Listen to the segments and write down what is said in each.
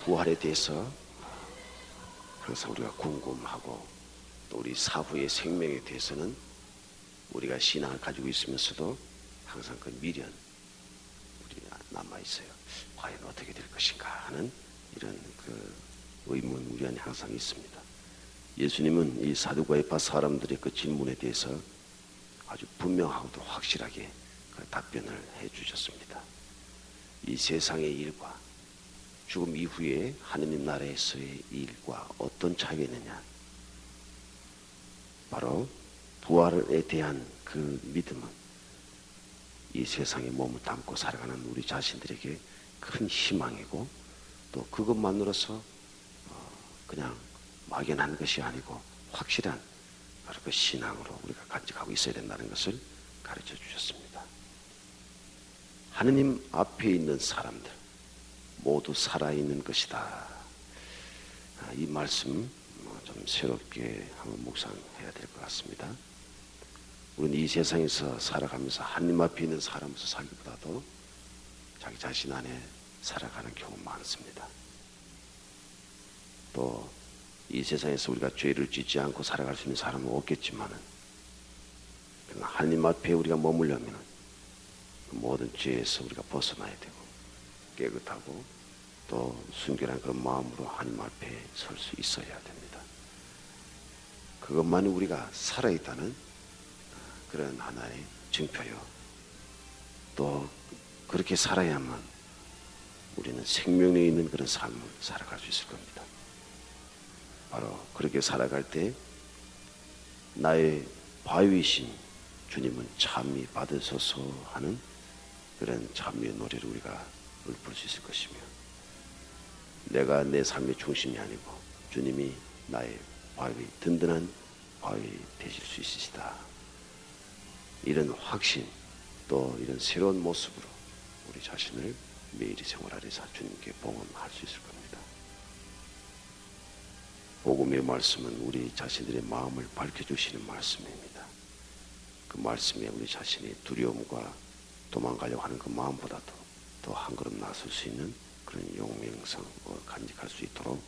부활에 대해서 항상 우리가 궁금하고 또 우리 사후의 생명에 대해서는 우리가 신앙을 가지고 있으면서도 항상 그 미련 우리가 남아 있어요. 과연 어떻게 될 것인가 하는 이런 그 의문 우리 안에 항상 있습니다. 예수님은 이 사두가이파 사람들의 그 질문에 대해서 아주 분명하고도 확실하게 그 답변을 해 주셨습니다. 이 세상의 일과 죽음 이후에 하느님 나라에서의 일과 어떤 차이가 있느냐? 바로 부활에 대한 그 믿음은 이 세상에 몸을 담고 살아가는 우리 자신들에게 큰 희망이고 또 그것만으로서 그냥 막연한 것이 아니고 확실한 바로 그 신앙으로 우리가 간직하고 있어야 된다는 것을 가르쳐 주셨습니다. 하느님 앞에 있는 사람들 모두 살아있는 것이다. 이 말씀 좀 새롭게 한번 묵상해야 될 것 같습니다. 우리는 이 세상에서 살아가면서 하느님 앞에 있는 사람으로서 살기보다도 자기 자신 안에 살아가는 경우가 많습니다. 또 이 세상에서 우리가 죄를 짓지 않고 살아갈 수 있는 사람은 없겠지만은 하느님 앞에 우리가 머물려면 모든 죄에서 우리가 벗어나야 되고 깨끗하고 또 순결한 그 마음으로 하느님 앞에 설 수 있어야 됩니다. 그것만이 우리가 살아있다는 그런 하나의 증표요. 또 그렇게 살아야만 우리는 생명에 있는 그런 삶을 살아갈 수 있을 겁니다. 바로 그렇게 살아갈 때 나의 바위이신 주님은 찬미 받으소서 하는 그런 찬미의 노래를 우리가 읊을 수 있을 것이며 내가 내 삶의 중심이 아니고 주님이 나의 바위, 든든한 바위 되실 수 있으시다. 이런 확신 또 이런 새로운 모습으로 우리 자신을 매일의 생활 아래서 주님께 봉헌할 수 있을 겁니다. 복음의 말씀은 우리 자신들의 마음을 밝혀주시는 말씀입니다. 그 말씀에 우리 자신의 두려움과 도망가려고 하는 그 마음보다도 더 한 걸음 나설 수 있는 그런 용맹성을 간직할 수 있도록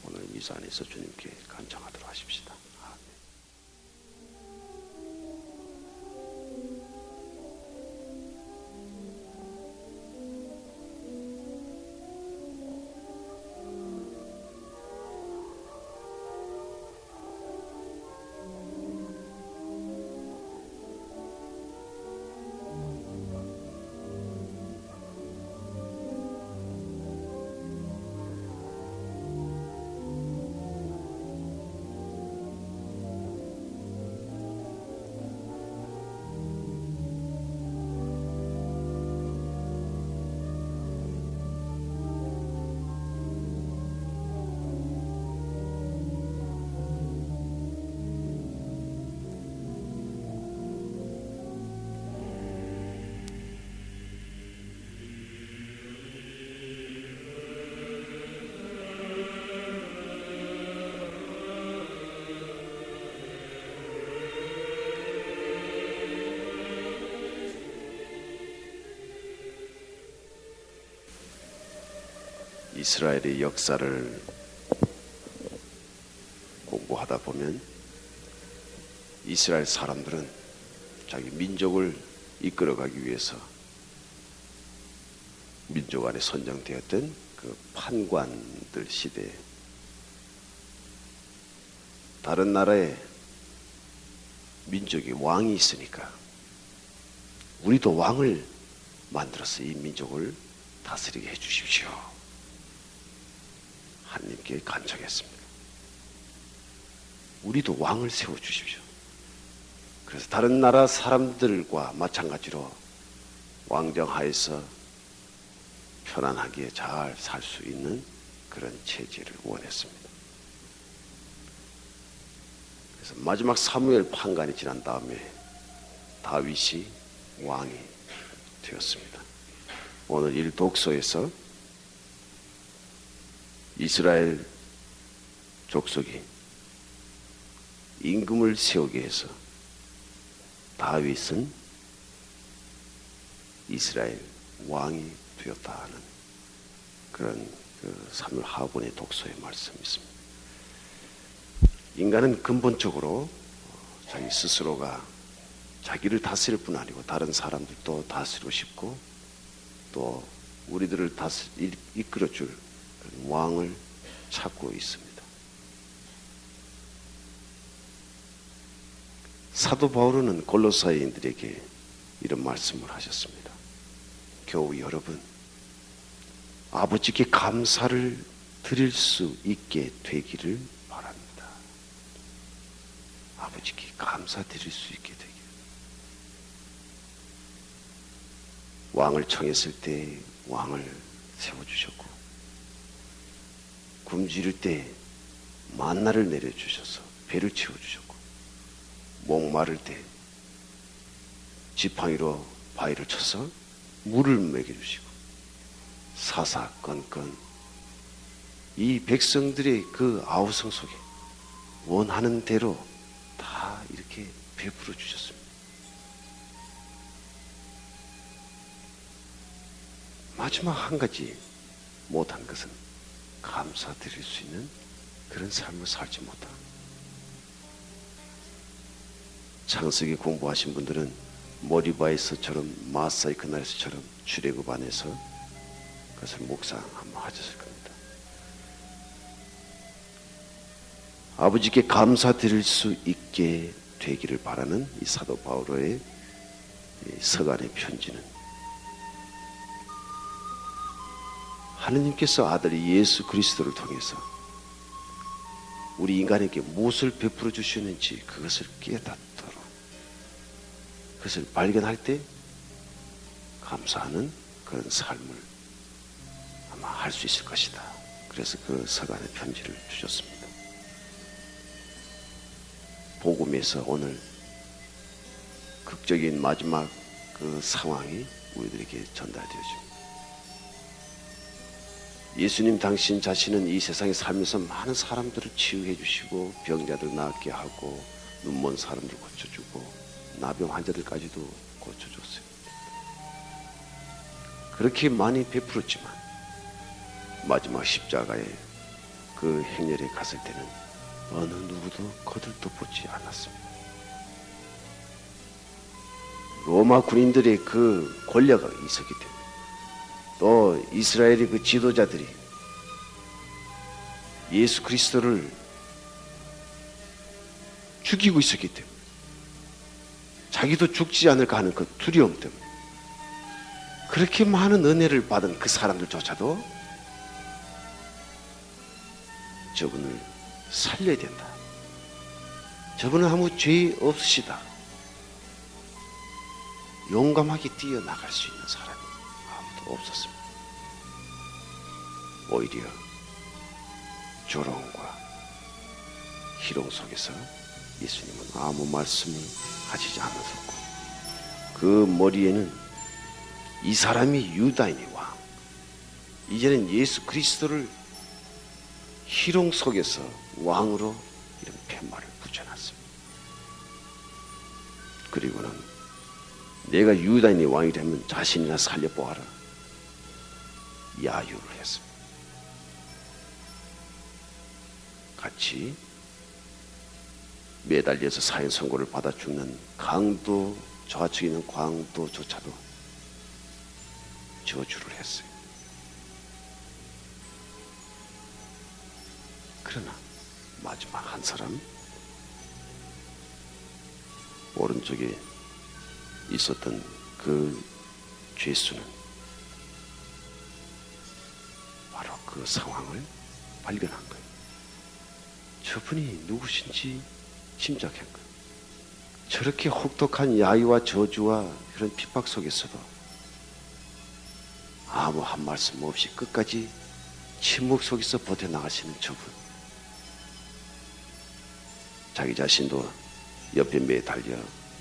오늘 미사 안에서 주님께 간청하도록 하십시다. 이스라엘의 역사를 공부하다 보면 이스라엘 사람들은 자기 민족을 이끌어가기 위해서 민족 안에 선정되었던 그 판관들 시대에 다른 나라에 민족이 왕이 있으니까 우리도 왕을 만들어서 이 민족을 다스리게 해주십시오. 하나님께 간청했습니다. 우리도 왕을 세워주십시오. 그래서 다른 나라 사람들과 마찬가지로 왕정하에서 편안하게 잘 살 수 있는 그런 체제를 원했습니다. 그래서 마지막 사무엘 판관이 지난 다음에 다윗이 왕이 되었습니다. 오늘 이 독서에서 이스라엘 족속이 임금을 세우게 해서 다윗은 이스라엘 왕이 되었다 하는 그런 그 사무엘 하본의 독서에 말씀이 있습니다. 인간은 근본적으로 자기 스스로가 자기를 다스릴 뿐 아니고 다른 사람들도 다스리고 싶고 또 우리들을 이끌어줄 왕을 찾고 있습니다. 사도 바울은 골로새인들에게 이런 말씀을 하셨습니다. 교우 여러분, 아버지께 감사를 드릴 수 있게 되기를 바랍니다. 아버지께 감사드릴 수 있게 되기를. 왕을 청했을 때 왕을 세워주셨고, 굶주릴 때 만나를 내려주셔서 배를 채워주셨고, 목마를 때 지팡이로 바위를 쳐서 물을 먹여주시고, 사사건건 이 백성들의 그 아우성 속에 원하는 대로 다 이렇게 베풀어 주셨습니다. 마지막 한 가지 못한 것은 감사드릴 수 있는 그런 삶을 살지 못한. 창세기 공부하신 분들은 모리바에서처럼 마사이 그날에서처럼 출애굽 안에서 그것을 묵상 한번 하셨을 겁니다. 아버지께 감사드릴 수 있게 되기를 바라는 이 사도 바울의 서간의 편지는 하느님께서 아들 예수 그리스도를 통해서 우리 인간에게 무엇을 베풀어 주셨는지 그것을 깨닫도록, 그것을 발견할 때 감사하는 그런 삶을 아마 할 수 있을 것이다. 그래서 그 서간의 편지를 주셨습니다. 복음에서 오늘 극적인 마지막 그 상황이 우리들에게 전달되어집니다. 예수님 당신 자신은 이 세상에 살면서 많은 사람들을 치유해 주시고 병자들 낫게 하고 눈먼 사람들 고쳐주고 나병 환자들까지도 고쳐줬어요. 그렇게 많이 베풀었지만 마지막 십자가에 그 행렬에 갔을 때는 어느 누구도 거들떠보지 않았습니다. 로마 군인들의 그 권력이 있었기 때문에 또 이스라엘의 그 지도자들이 예수 그리스도를 죽이고 있었기 때문에 자기도 죽지 않을까 하는 그 두려움 때문에 그렇게 많은 은혜를 받은 그 사람들조차도 저분을 살려야 된다. 저분은 아무 죄 없으시다. 용감하게 뛰어나갈 수 있는 사람이 아무도 없었습니다. 오히려 조롱과 희롱 속에서 예수님은 아무 말씀을 하시지 않으셨고 그 머리에는 이 사람이 유다인의 왕, 이제는 예수 그리스도를 희롱 속에서 왕으로 이런 팻말을 붙여놨습니다. 그리고는 내가 유다인의 왕이라면 자신이나 살려보아라 야유를 했습니다. 같이 매달려서 사형 선고를 받아 죽는 강도, 좌측에 있는 광도조차도 저주를 했어요. 그러나 마지막 한 사람, 오른쪽에 있었던 그 죄수는 바로 그 상황을 발견한 거예요. 저분이 누구신지 짐작한 거예요. 저렇게 혹독한 야유와 저주와 그런 핍박 속에서도 아무 한 말씀 없이 끝까지 침묵 속에서 버텨나가시는 저분, 자기 자신도 옆에 매달려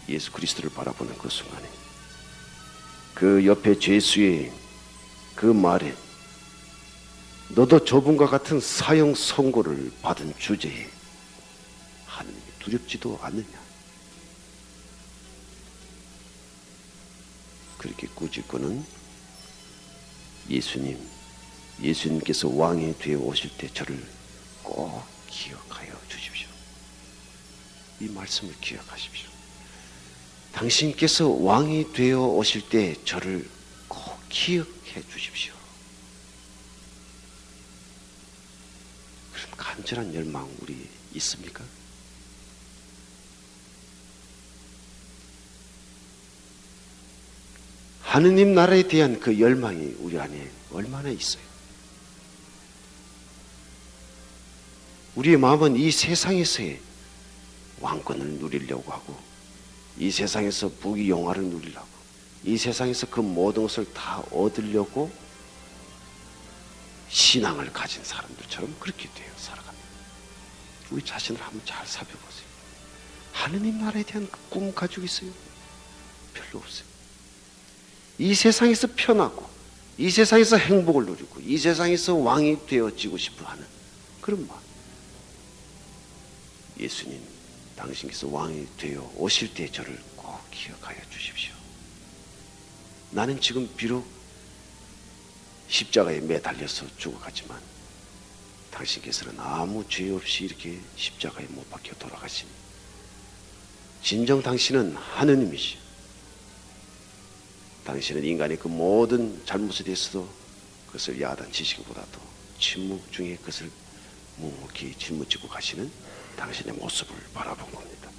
예수 그리스도를 바라보는 그 순간에 그 옆에 죄수의 그 말에 너도 저분과 같은 사형 선고를 받은 주제에 하느님이 두렵지도 않느냐. 그렇게 꾸짖고는 예수님 예수님께서 왕이 되어 오실 때 저를 꼭 기억하여 주십시오. 이 말씀을 기억하십시오. 당신께서 왕이 되어 오실 때 저를 꼭 기억해 주십시오. 그런 간절한 열망 우리 있습니까? 하느님 나라에 대한 그 열망이 우리 안에 얼마나 있어요? 우리의 마음은 이 세상에서의 왕권을 누리려고 하고, 이 세상에서 부귀영화를 누리려고, 이 세상에서 그 모든 것을 다 얻으려고 신앙을 가진 사람들처럼 그렇게 돼요, 살아갑니다. 우리 자신을 한번 잘 살펴보세요. 하느님 나라에 대한 그 꿈 가지고 있어요? 별로 없어요. 이 세상에서 편하고, 이 세상에서 행복을 누리고, 이 세상에서 왕이 되어지고 싶어 하는 그런 마음. 예수님, 당신께서 왕이 되어 오실 때 저를 꼭 기억하여 주십시오. 나는 지금 비록 십자가에 매달려서 죽어갔지만 당신께서는 아무 죄 없이 이렇게 십자가에 못 박혀 돌아가신, 진정 당신은 하느님이시오. 당신은 인간의 그 모든 잘못에 대해서도 그것을 야단 치시기보다도 침묵 중에 그것을 묵묵히 짊어지고 가시는 당신의 모습을 바라본 겁니다.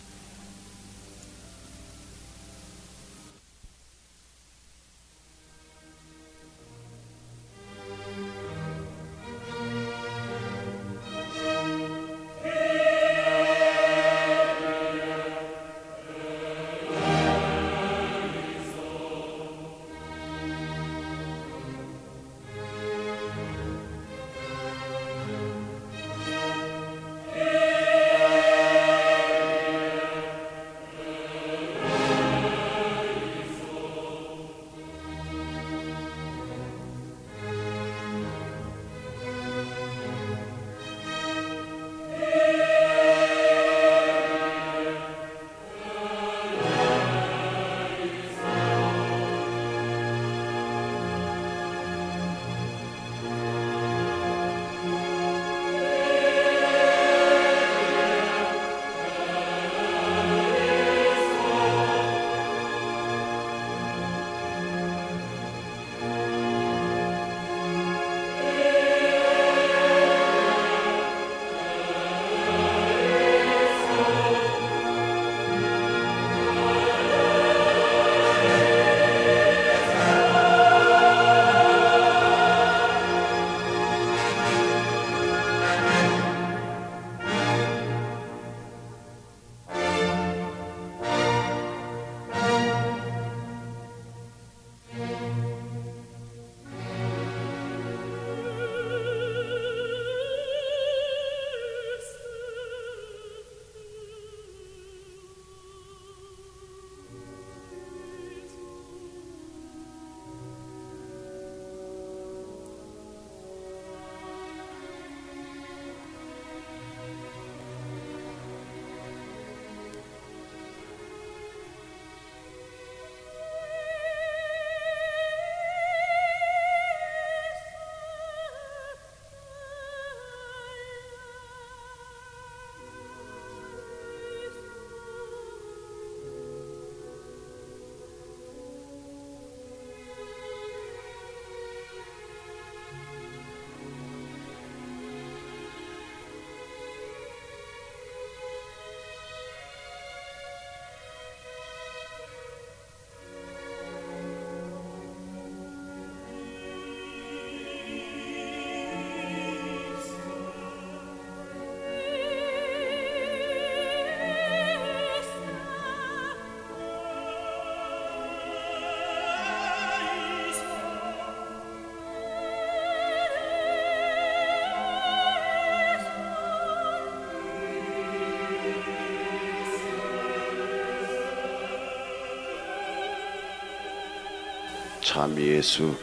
참 예수,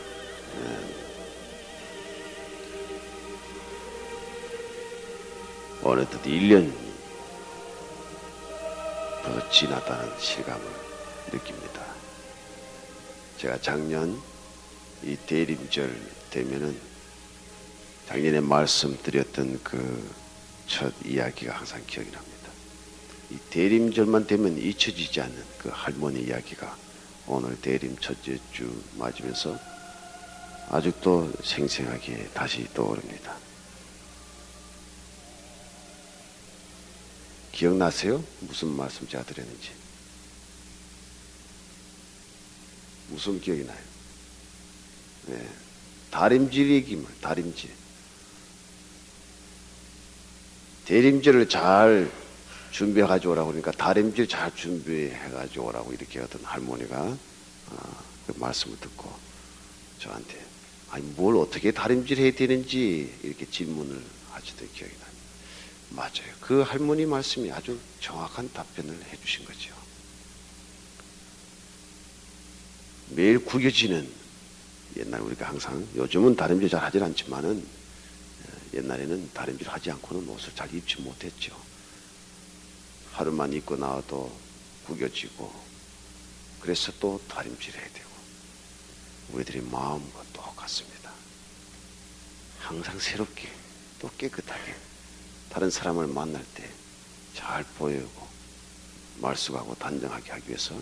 어느덧 1년이 더 지났다는 실감을 느낍니다. 제가 작년 이 대림절 되면은 작년에 말씀드렸던 그 첫 이야기가 항상 기억이 납니다. 이 대림절만 되면 잊혀지지 않는 그 할머니 이야기가 오늘 대림 첫째 주 맞으면서 아직도 생생하게 다시 떠오릅니다. 기억나세요? 무슨 말씀 제가 드렸는지? 무슨 기억이 나요? 네. 다림질 얘기만, 다림질. 대림질을 잘 준비해 가지고 오라고 그러니까 다림질 잘 준비해 가지고 오라고 이렇게 어떤 할머니가 그 말씀을 듣고 저한테 아니 뭘 어떻게 다림질 해야 되는지 이렇게 질문을 하시던 기억이 납니다. 맞아요. 그 할머니 말씀이 아주 정확한 답변을 해 주신 거죠. 매일 구겨지는 옛날 우리가 항상 요즘은 다림질 잘 하질 않지만은 옛날에는 다림질 하지 않고는 옷을 잘 입지 못했죠. 하루만 입고 나와도 구겨지고 그래서 또 다림질 해야 되고 우리들의 마음과 똑같습니다. 항상 새롭게 또 깨끗하게 다른 사람을 만날 때 잘 보이고 말쑥하고 단정하게 하기 위해서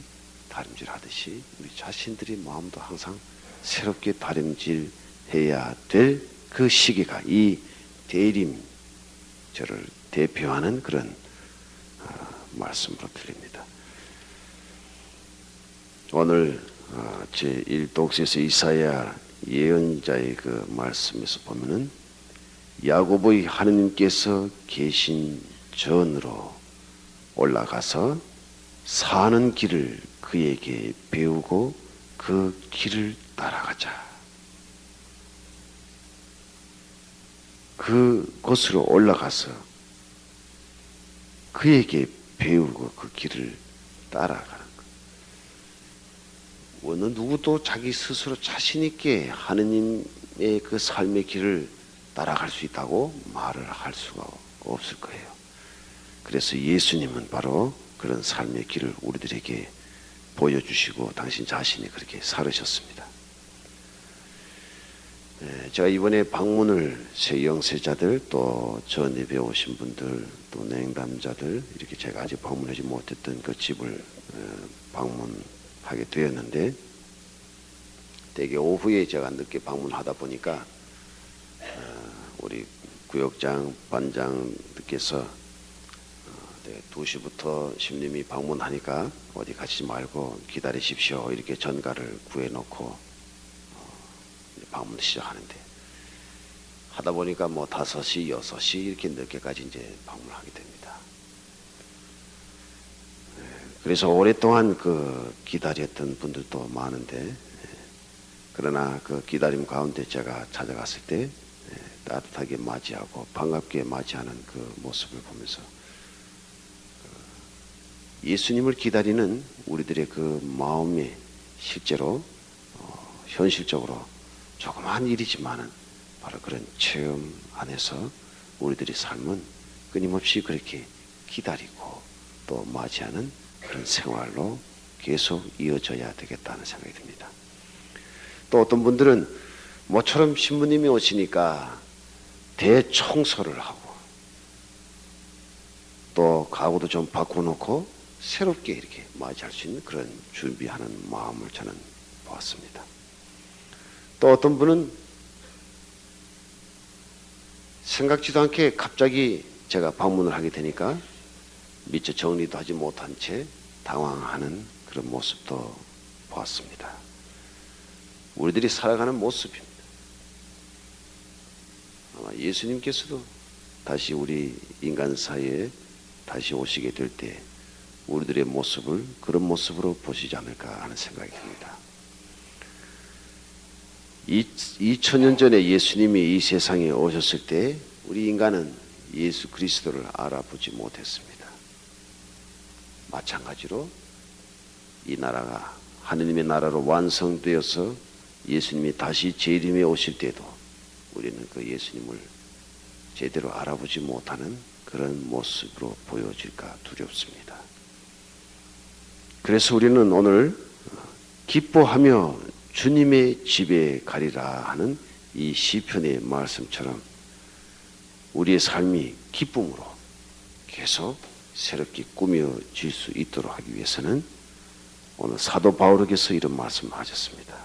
다림질 하듯이 우리 자신들의 마음도 항상 새롭게 다림질 해야 될 그 시기가 이 대림절을 대표하는 그런 말씀으로 들립니다. 오늘 제1독서에서 이사야 예언자의 그 말씀에서 보면은 야곱의 하느님께서 계신 전으로 올라가서 사는 길을 그에게 배우고 그 길을 따라가자. 그곳으로 올라가서 그에게 배우고 그 길을 따라가는 것. 어느 누구도 자기 스스로 자신 있게 하느님의 그 삶의 길을 따라갈 수 있다고 말을 할 수가 없을 거예요. 그래서 예수님은 바로 그런 삶의 길을 우리들에게 보여주시고 당신 자신이 그렇게 살으셨습니다. 제가 이번에 방문을 새 영세자들 또 전 예배 오신 분들 또 냉담자들 이렇게 제가 아직 방문하지 못했던 그 집을 방문하게 되었는데 되게 오후에 제가 늦게 방문하다 보니까 우리 구역장 반장님께서 2시부터 신님이 방문하니까 어디 가시지 말고 기다리십시오 이렇게 전가를 구해놓고 방문 시작하는데 하다 보니까 뭐 5시, 6시 이렇게 늦게까지 이제 방문하게 됩니다. 그래서 오랫동안 그 기다렸던 분들도 많은데 그러나 그 기다림 가운데 제가 찾아갔을 때 따뜻하게 맞이하고 반갑게 맞이하는 그 모습을 보면서 예수님을 기다리는 우리들의 그 마음이 실제로 현실적으로 조그마한 일이지만은 바로 그런 체험 안에서 우리들의 삶은 끊임없이 그렇게 기다리고 또 맞이하는 그런 생활로 계속 이어져야 되겠다는 생각이 듭니다. 또 어떤 분들은 모처럼 신부님이 오시니까 대청소를 하고 또 가구도 좀 바꿔놓고 새롭게 이렇게 맞이할 수 있는 그런 준비하는 마음을 저는 보았습니다. 또 어떤 분은 생각지도 않게 갑자기 제가 방문을 하게 되니까 미처 정리도 하지 못한 채 당황하는 그런 모습도 보았습니다. 우리들이 살아가는 모습입니다. 아마 예수님께서도 다시 우리 인간 사이에 다시 오시게 될 때 우리들의 모습을 그런 모습으로 보시지 않을까 하는 생각이 듭니다. 2000년 전에 예수님이 이 세상에 오셨을 때 우리 인간은 예수 그리스도를 알아보지 못했습니다. 마찬가지로 이 나라가 하느님의 나라로 완성되어서 예수님이 다시 재림에 오실 때도 우리는 그 예수님을 제대로 알아보지 못하는 그런 모습으로 보여질까 두렵습니다. 그래서 우리는 오늘 기뻐하며 주님의 집에 가리라 하는 이 시편의 말씀처럼 우리의 삶이 기쁨으로 계속 새롭게 꾸며질 수 있도록 하기 위해서는 오늘 사도 바울에게서 이런 말씀을 하셨습니다.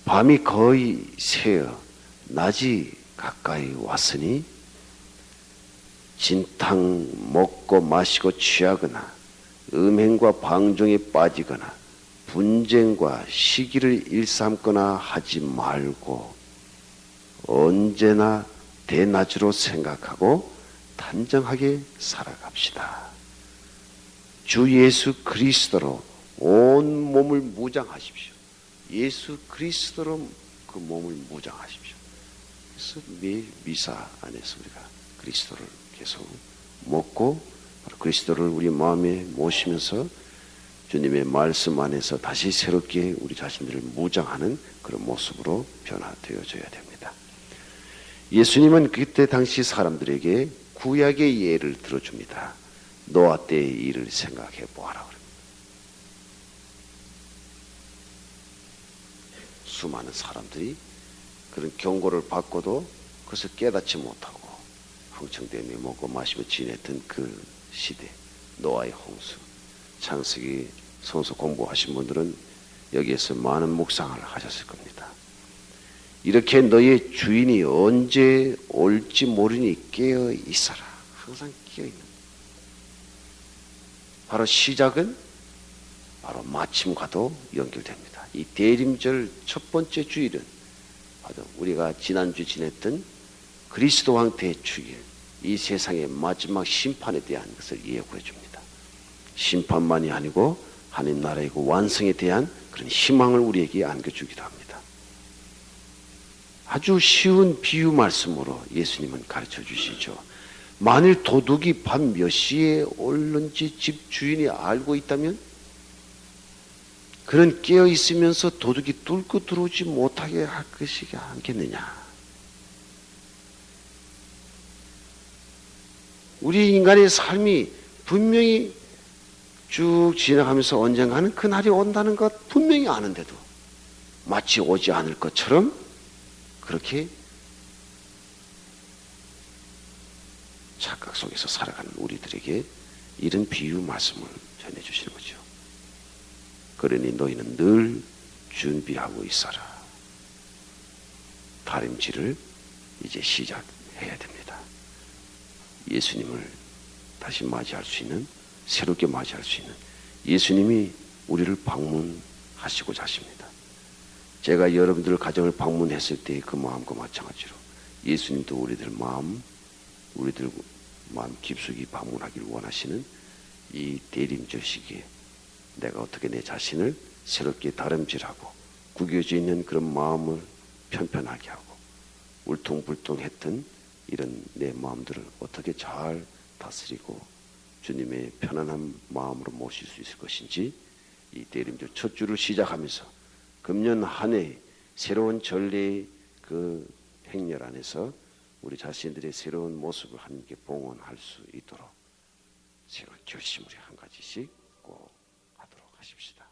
밤이 거의 새어 낮이 가까이 왔으니 진탕 먹고 마시고 취하거나 음행과 방종에 빠지거나 분쟁과 시기를 일삼거나 하지 말고 언제나 대낮으로 생각하고 단정하게 살아갑시다. 주 예수 그리스도로 온 몸을 무장하십시오. 예수 그리스도로 그 몸을 무장하십시오. 그래서 매일 미사 안에서 우리가 그리스도를 계속 먹고 그리스도를 우리 마음에 모시면서 주님의 말씀 안에서 다시 새롭게 우리 자신들을 무장하는 그런 모습으로 변화되어져야 됩니다. 예수님은 그때 당시 사람들에게 구약의 예를 들어줍니다. 노아 때의 일을 생각해 보아라. 수많은 사람들이 그런 경고를 받고도 그것을 깨닫지 못하고 흥청대며 먹고 마시며 지냈던 그 시대, 노아의 홍수. 창세기 성서 공부하신 분들은 여기에서 많은 묵상을 하셨을 겁니다. 이렇게 너의 주인이 언제 올지 모르니 깨어 있어라. 항상 깨어 있는. 바로 시작은 바로 마침과도 연결됩니다. 이 대림절 첫 번째 주일은 바로 우리가 지난주 지냈던 그리스도 왕태의 주일, 이 세상의 마지막 심판에 대한 것을 예고해 줍니다. 심판만이 아니고 하나님 나라의 그 완성에 대한 그런 희망을 우리에게 안겨주기도 합니다. 아주 쉬운 비유 말씀으로 예수님은 가르쳐 주시죠. 만일 도둑이 밤 몇 시에 올는지 집 주인이 알고 있다면 그는 깨어 있으면서 도둑이 뚫고 들어오지 못하게 할 것이 않겠느냐. 우리 인간의 삶이 분명히 쭉 지나가면서 언젠가는 그날이 온다는 것 분명히 아는데도 마치 오지 않을 것처럼 그렇게 착각 속에서 살아가는 우리들에게 이런 비유 말씀을 전해주시는 거죠. 그러니 너희는 늘 준비하고 있어라. 다림질을 이제 시작해야 됩니다. 예수님을 다시 맞이할 수 있는, 새롭게 맞이할 수 있는 예수님이 우리를 방문하시고자 하십니다. 제가 여러분들 가정을 방문했을 때 그 마음과 마찬가지로 예수님도 우리들 마음 깊숙이 방문하기를 원하시는 이 대림절 시기에 내가 어떻게 내 자신을 새롭게 다름질하고 구겨져 있는 그런 마음을 편편하게 하고 울퉁불퉁했던 이런 내 마음들을 어떻게 잘 다스리고 주님의 편안한 마음으로 모실 수 있을 것인지, 이 대림절 첫 주를 시작하면서 금년 한 해 새로운 전례의 그 행렬 안에서 우리 자신들의 새로운 모습을 하나님께 봉헌할 수 있도록 새로운 결심을 한 가지씩 꼭 하도록 하십시다.